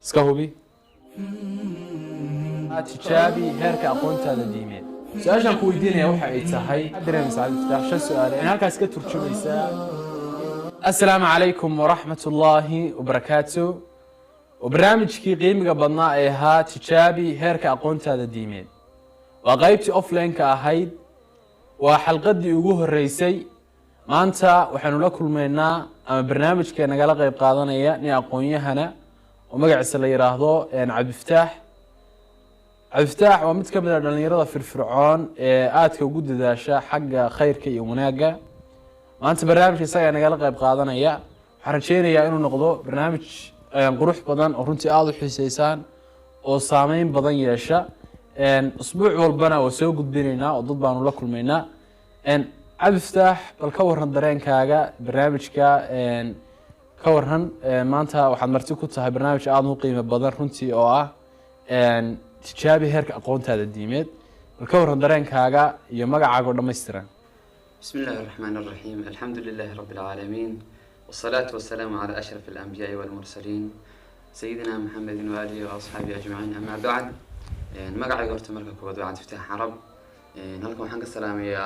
iska hubi tijaabi heerka aqoontaada diimeed su-aashaan ku weydiinaya waxa ay tahay dareemaysaa Cabdifataax shan su'aal in halkaas ka turjumaysaa assalaamu calaykum waraxmat ullaahi wabarakaatu وبرنامجكي قيمة بدنا إيها تجابي هيرك أقونت هذا ديمين وقايبتي أوفلاين كأهيد وحلقة دي يوجوه الرئيسي ما أنت وحنو لكل منا أما برنامج كان قال قيب قاضنا إياه ني أقونيه هنا ومقع السلي راهضو يعني عبد الفتاح ومتكمل أن يرضى في الفرعون آتك وجود داشا حق خير كي ومناقة ما أنت برنامج يساي أنا قال قيب قاضنا إياه حرشينا يا إنه نقضو برنامج قروح بدن ورنتي آذو حسيسان وصامين بدن يشا أسبوع والبنا وسوق بيننا وضد بانو لكل منا عبد الفتاح بالكورهن درين كاجا برنامج كا كورهن ما أنت واحد مرتكو تها برنامج آذو قيمة بدن رنتي أو تجابي هيرك أقونت هذا الديميد بالكورهن درين كاجا يومك عاقول دمسترن. بسم الله الرحمن الرحيم الحمد لله رب العالمين والصلاة والسلام على أشرف الأنبياء والمرسلين سيدنا محمد وآله وأصحابه أجمعين أما بعد مقعي قرت مركب كود عبد الفتاح عرب نلقم حق السلام يا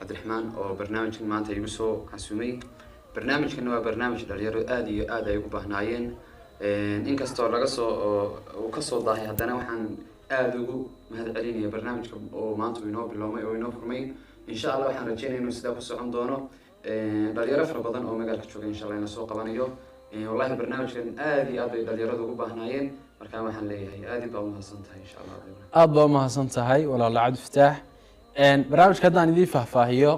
عبد الرحمن وبرنامج ما أنت يقصو عسومي برنامج كنا برنامج الرياض آدي يقبه ناين إن كستور رقصو وكسو ضاهي هدنا وحن آدو مهد عليني برنامج وما أنتم ينوب اللومي أو ينوب فرمي إن شاء الله وحن رجينا إنه سداو السعون دونه dhalinyaro fara badan oo magaalka jooga insha Allah ina soo qabanayo wallahi barnaamijkan aad iyo aad ay dhalinyaradu ugu baahnayeen marka waxaan leeyahay aad iyo aad u mahadsantahay insha Allah aad baa mahadsantahay walaal Cabdi Fataax barnaamijka hadaan idin faahfaahiyo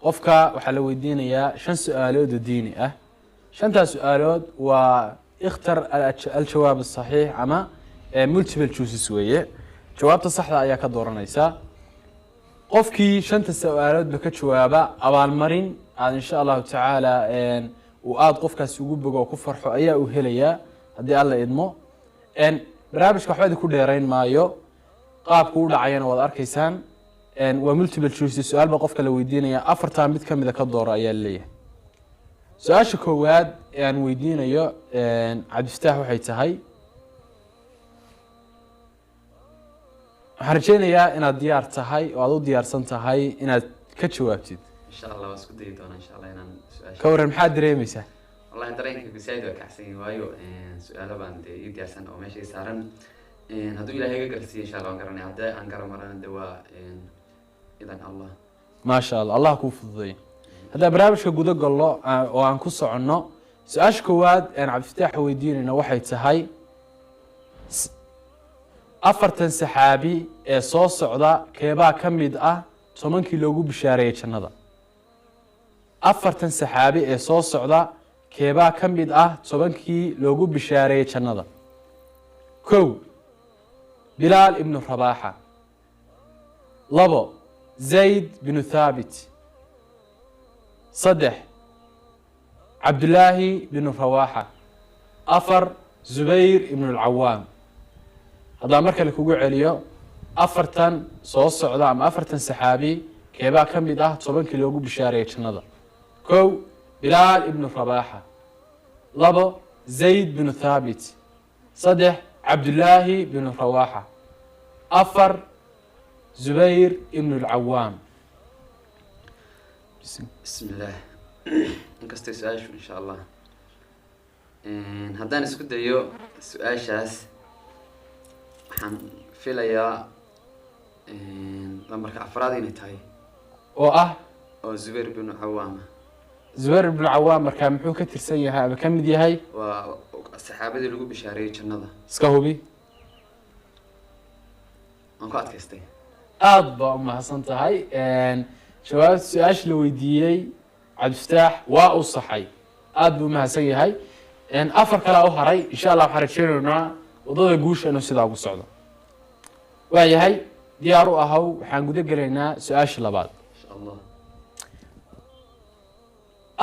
qofka waxa la weydiinayaa shan su'aalood oo diini ah shantaas su'aalood waa ikhtar al-jawaab as-sahih ama multiple choices weeye jawaabta saxda ayaa ka dooranaysa qofkii shanta su'aalood ba ka jawaaba abaalmarin aad insha Allah ta'ala oo aad qofkaas ugu bogo ku farxo ayaa uu helaya hadii alla idmo barnaamijka waxba ku dheerayn maayo qaabku u dhacayna wad arkaysaan waa multiple choice su'aal ba qofka la weydiinaya afartan mid kamid ka dooro ayaa leeyahay su'aasha koowaad ee aan weydiinayo Cabdi Fataax waxay tahay harjeenaya inaad diyaar tahay oo aad u diyaarsan tahay inaad ka jawaabtid insha Allah waa isku dayi doonaa insha Allah inaan su'aasha ka waran maxaad dareemaysaa wallahi dareenka bisayd waa kacsan waayo su'aalo baan i diyaarsan oo meesha saaran hadduu Ilaahay ga garsiyo insha Allah waan garanay hadda aan garamaran dawaa idan Allah ma sha Allah Allah ku fududeey hada barnaamijka gudo gallo oo aan ku socono su'aasha koowaad aan Cabdi Fataax weydiinayna waxay tahay afartan saxaabi ee soo socda keebaa ka mid ah 10kii loogu bishaareeyay jannada afartan saxaabi ee soo socda keebaa ka mid ah 10kii loogu bishaareeyay jannada kow Bilal ibn Rabaha labo Zayd bin Thabit saddex Abdullah bin Rawaha afar Zubayr ibn al-Awwam هذا مركل كوجو عليو أفرتن صوص صعدة أم أفرتن سحابي كيبا كم بده 10 كيلو بشارية النظر كو بلال ابن رباحة لبو زيد بن ثابت صدح عبد الله بن رواحة أفر زبير ابن العوام بسم الله نكستي سؤال إن شاء الله هذا نسكت ديو سؤال شاس waxaan filayaa lambarka afraad inay tahay oo Zubayr ibn Awwam Zubayr ibn Awwam markaa muxuu ka tirsan yahay ama kamid yahay waa saxaabadii lagu bishaareeyay jannada iska hubi aan ku adkaystay aad baa mahadsan tahay jawaab su'aasha la weydiiyay Cabdi Fataax waa u saxay aad buu mahadsan yahay afar kala u haray insha Allah waxaan rajaynaynaa wadada guusha inuu sidaa ugu socdo waayahay diyaar u ahaw waxaan guda galaynaa su'aasha labaad insha Allah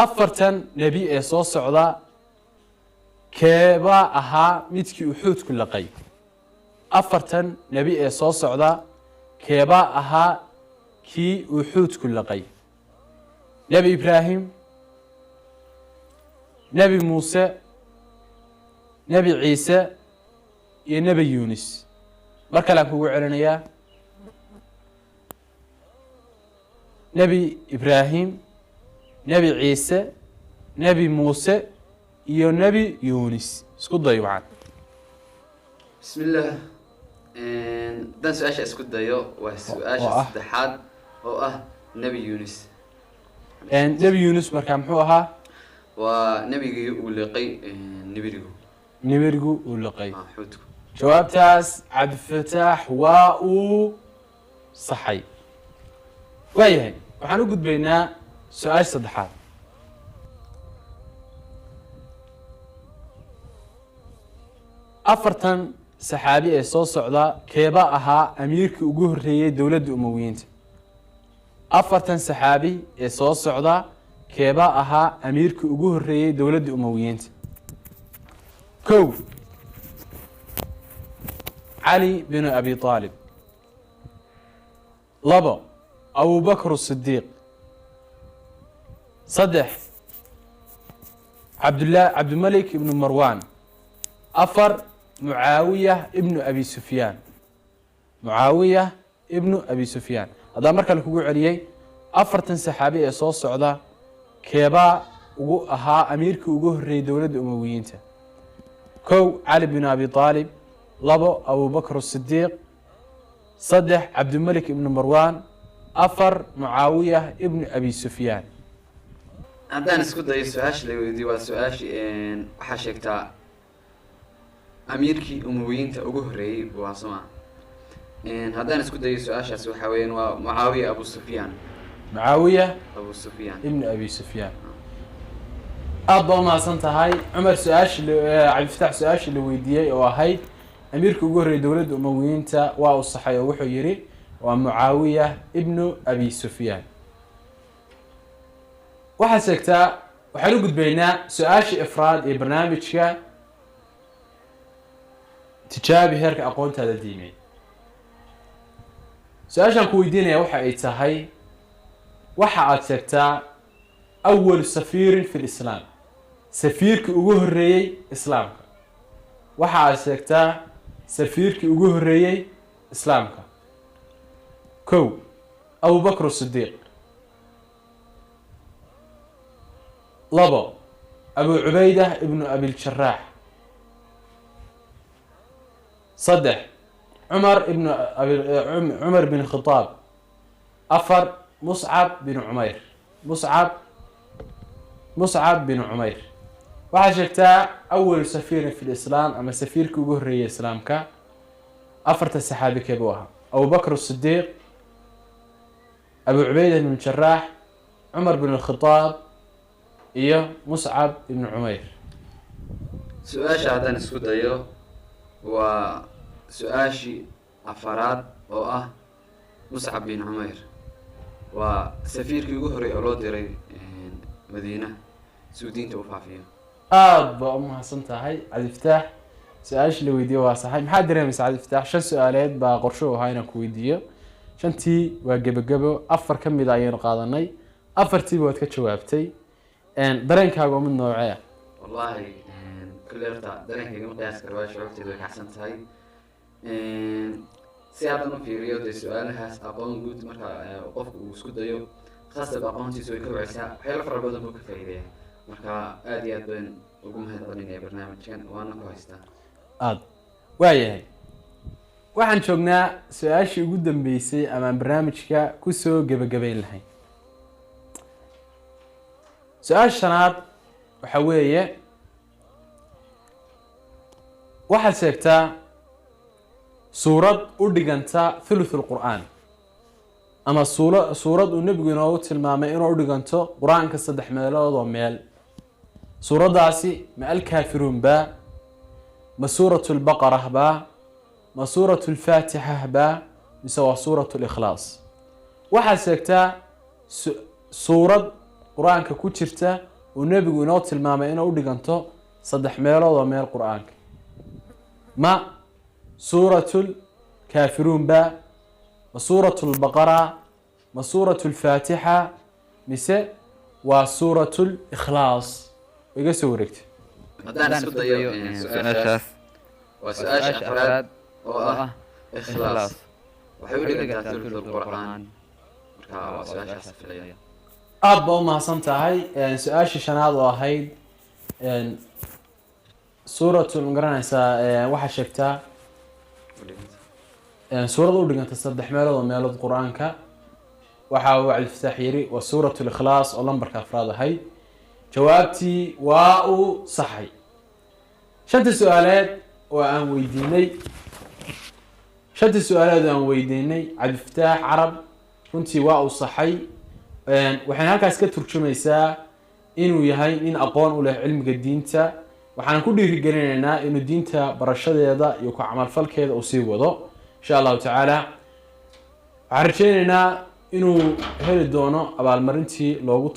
afartan nabi ee soo socda keeba ahaa midkii Uxud ku laqay afartan nabi ee soo socda keeba ahaa kii Uxud ku laqay nabi Ibrahim nabi Muuse nebi ciise iyo nebi yunis mar kale aan kugu celinayaa nebi ibraahim nebi ciise nebi muuse iyo nebi yunis isku dayo macaan بسم الله دان سؤال اسكت دايو وسؤال saddexaad oo ah nabi yunus nebi yunis markaa muxuu ahaa waa nabigii uu liqay nibirigu uu liqay xuudku jawaabtaas cabdifataax waa uu saxay waayahay waxaan u gudbaynaa su-aasha saddexaad afartan saxaabi ee soo socda keeba ahaa amiirkii ugu horreeyey dowladda umowiyiinta afartan saxaabi ee soo socda keeba ahaa amiirkii ugu horreeyey dowladda umowiyiinta kow cali binu abi aalib labo abubakr sidiiq saddex cabdimalik ibnu marwan afar mucaawiya ibnu abi sufyaan haddaan mar kale kugu celiyey afartan saxaabi ee soo socda keebaa ugu ahaa amiirkii ugu horreeyey dowladda umowiyiinta kow cali binu abi aalib labo abubakr sidiiq saddex cabdimalik ibnu marwan afar mucaawiya ibnu abi sufyaan haddaan isku dayo su-aasha la weydiiyo waa su-aashii waxaa sheegtaa amiirkii umowiyiinta ugu horreeyey waa soma haddaan isku dayo su-aashaas waxaa weeyaan waa mucaawiya abu sufyaan ibnu abi sufyaan aada baa umahadsan tahay cumar su-aashii cabdifataax su-aashii la weydiiyey oo ahayd amiirkii ugu horreeyey dowladda umowiyiinta waa uu saxay oo wuxuu yidhi waa mucaawiya ibnu abi sufyaan waxaad sheegtaa waxaan u gudbaynaa su-aashii ifraad ee barnaamijka tijaabi heerka aqoontaada diimeed su-aashaan ku weydiinaya waxa ay tahay waxa aad sheegtaa awal safiirin fi lislaam safiirkii ugu horreeyey islaamka waxa aad sheegtaa safiirkii ugu horreeyey islaamka kow abubakr sidiiq labo abu cubayda ibnu abiljaraax saddex cumar bin khitaab afar muscab bin cumayr waxaa sheegtaa awal safiirin fi lislaam ama safiirkii ugu horreeyey islaamka afarta saxaabi keebuu ahaa abubakr sidiiq abu cubayda ibn jaraax cumar bin khitaab iyo muscab ibn cumayr su-aasha haddaan isku dayo waa su-aashii afaraad oo ah muscab bin cumayr waa safiirkii ugu horreey oo loo diray madiina si uu diinta u faafiyo aada baa umahadsan tahay cabdifataax su-aashii la weydiiye waa saxay maxaad dareemaysaa cabdifataax shan su-aaleed baa qorsho u ahaa inaan ku weydiiyo shantii waa gebagebo afar ka mid a ayaynu qaadanay afartiiba waad ka jawaabtay dareenkaaga oo mid noocee ah wallahi kulle horta dareenkayga ma qiyaas karo waa shucuurteyda way kacsan tahay si haddan u fiiriyo dee su-aalahaas aqoon guud marka qofku uu isku dayo khasab aqoontiisa way ka waceysaa waxyaalo fara badan buu ka faa'iideeya marka aada iyo aad baan ugu mahad celinaya barnaamijkan waana ku haystaa aada waayahay waxaan joognaa su-aashii ugu dambeysay amaan barnaamijka kusoo gebagabayn lahayn su-aasha shanaad waxa weeye waxaad sheegtaa suurad u dhiganta thuluth lqur'aan ama suurad uu nebigu inoogu tilmaamay inuu udhiganto qur-aanka 3 meelood oo meel suuraddaasi ma alkaafiruun baa ma suuratu lbaqara baa ma suuratu lfaatixa baa mise waa suuratu likhlaas waxaad sheegtaa suurad qur-aanka ku jirta uu nebigu inoo tilmaamay inuu udhiganto 3 meelood oo meel qur-aanka ma suuratu lkaafiruun baa ma suuratu lbaqara ma suuratu lfaatixa mise waa suuratu likhlaas iga soo wareegtay haddaan isku dayo su-aashaas waa su-aasha afraad oo ah ikhlaas waxay u dhigantaa thuluthul qur'aan marka waa su-aashaas filaya aad baa u mahadsan tahay su-aashii shanaad oo ahayd suuratul magaranaysaa waxaa sheegtaa suurada u dhiganta 3 meelood oo meelood qur-aanka waxa uu Cabdilfataax yiri waa suuratul ikhlaas oo lambarka afraad ahayd jawaabtii waa uu saxay shanta su'aaleed oo aan weydiinay Cabdilfataax Carab runtii waa uu saxay waxaan halkaas ka turjumaysaa inuu yahay nin aqoon u leh cilmiga diinta waxaan ku dhiirigelinaynaa inuu diinta barashadeeda iyo ku camal falkeeda uu sii wado insha Allah ta'ala waxaan rajaynaynaa inuu heli doono abaalmarintii loogu